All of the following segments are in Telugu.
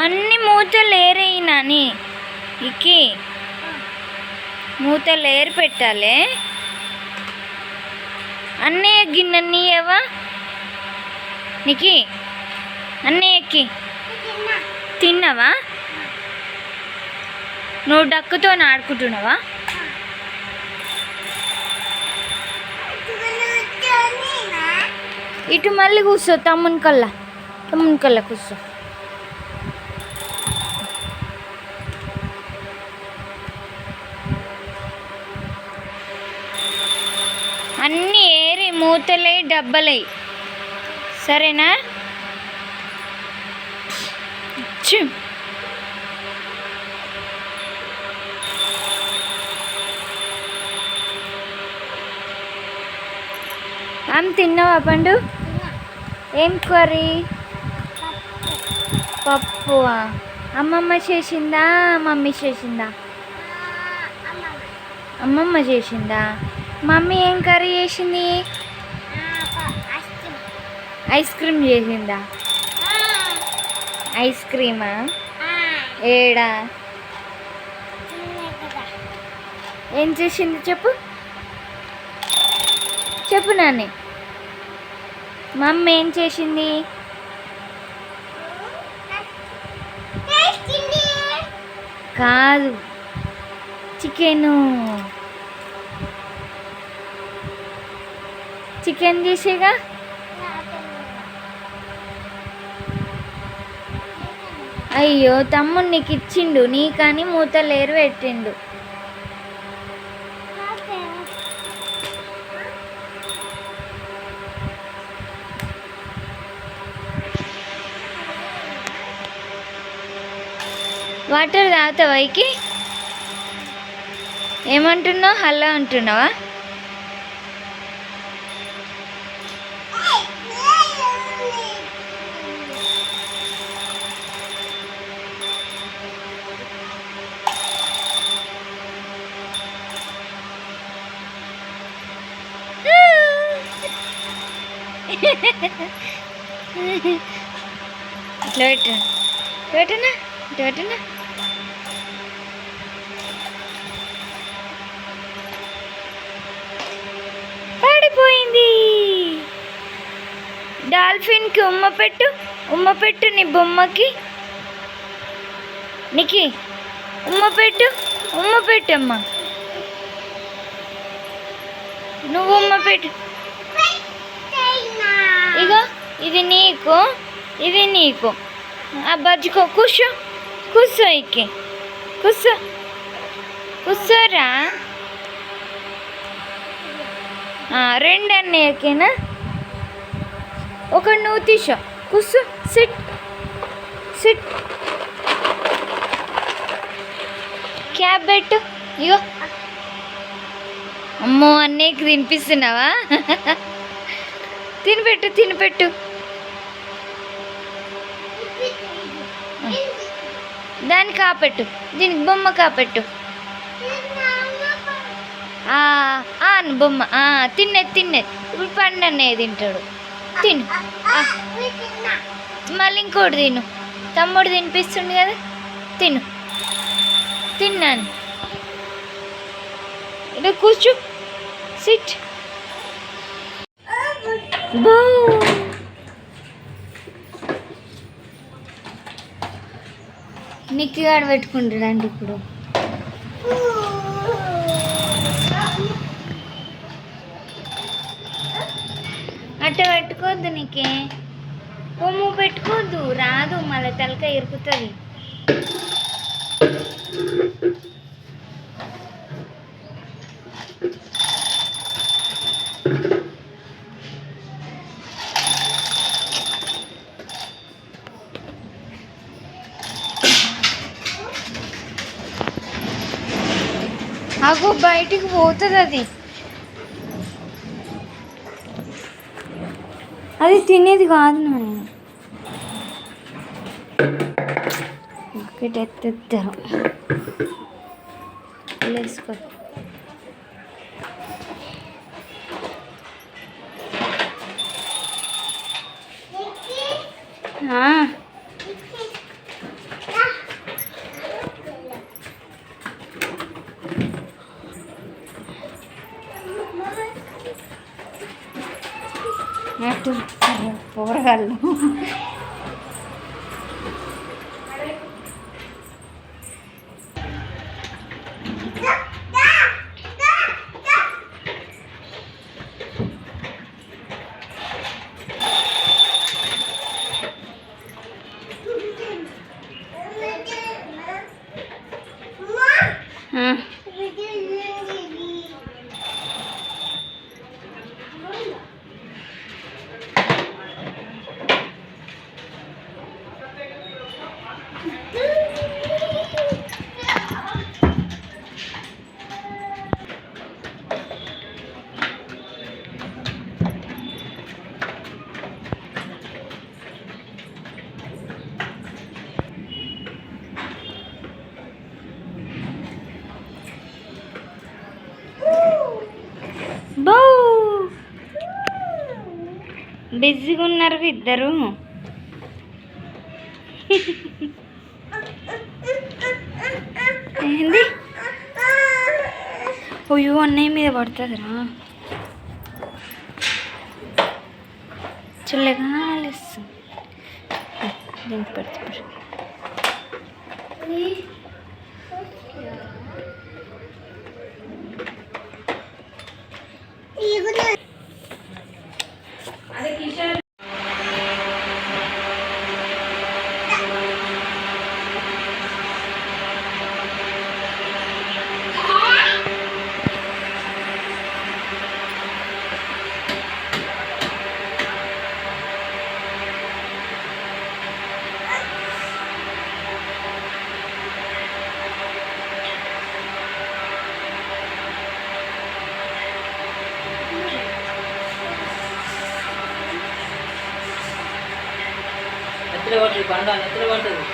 అన్ని మూతలు ఏరేయినాని ఇక్కి మూతలు ఏరి పెట్టాలి. అన్నయ్య గిన్నె ఏవా నీకి అన్నయ్యకి తిన్నావా? నువ్వు డక్కుతో ఆడుకుంటున్నావా? ఇటు మళ్ళీ కూర్చో, తమ్ముని కల్లా కూర్చో. అన్నీ ఏరి మూతలై డబ్బలై, సరేనా? తిన్నావా పండు? ఏం కర్రీ? పప్పు. అమ్మమ్మ చేసిందా మమ్మీ చేసిందా? అమ్మమ్మ చేసిందా. మమ్మీ ఏం కర్రీ చేసింది? ఐస్ క్రీమ్ చేసిందా? ఐస్ క్రీమా? ఏడా ఏం చేసింది చెప్పు నాని. మమ్మీ ఏం చేసింది? కాదు, చికెన్ చేసేగా. అయ్యో, తమ్ముడు నీకు ఇచ్చిండు, నీకని మూతలేరు పెట్టిండు. వాటర్ తాగుతావా? ఇకి ఏమంటున్నావు? హలో అంటున్నావా? ఇట్లా పెట్టనా పడిపోయింది. డాల్ఫిన్కి ఉమ్మ పెట్టు నీ బొమ్మకి. నీకి ఉమ్మ పెట్టమ్మా. నువ్వు ఉమ్మ పెట్టు. ఇగో ఇది నీకు. ఆ బజ్జుకో. కూర్చో ఇక్కి, కూర్చోరా. రెండు అన్నయ్యకేనా? ఒకటి నువ్వు తీసో. కూర్చో. సిట్. క్యాబ్ పెట్టు. ఇగో. అమ్మో, అన్నయ్యకి తినిపిస్తున్నావా? తినిపెట్టు. దాన్ని కాపెట్టు, దీనికి బొమ్మ కాపెట్టు. బొమ్మ తిన్నది. ఇప్పుడు పండు అన్నయ్య తింటాడు. తిను. మళ్ళీ ఇంకోటి తిను. తమ్ముడు తినిపిస్తుండు కదా, తిన్నాను. ఇలా కూర్చో. సిట్. నిక్కిగాడు పెట్టుకుంటాడండి ఇప్పుడు. అట్ట పెట్టుకోవద్దు, నీకే కొమ్ము పెట్టుకోవద్దు, రాదు, మళ్ళీ తలకాయ ఇరుకుతుంది. అగో బయటికి పోతుంది. అది తినేది కాదు. నాన్న ఒకటి ఎత్తేస్తారు. వేసుకో. అటు పోరగాళ్ళు బౌ బిజీగా ఉన్నారు ఇద్దరు. ఏంది అయ్యో అన్నయ్య మీద పడుతుందిరా. చల్లగా దీనికి పడుతుంది. నెత్తిలో పడుతుంది పండు, నెత్తిలో పడుతుంది.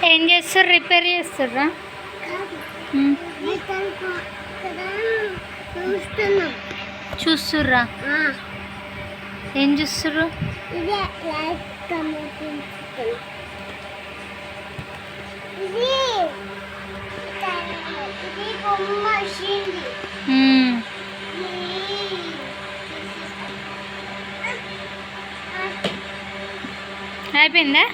ఏం చేస్తారు? రిపేర్ చేస్తారా? చూస్తుర్రా? ఏం చూస్తుర్రు? అయిపోయిందా?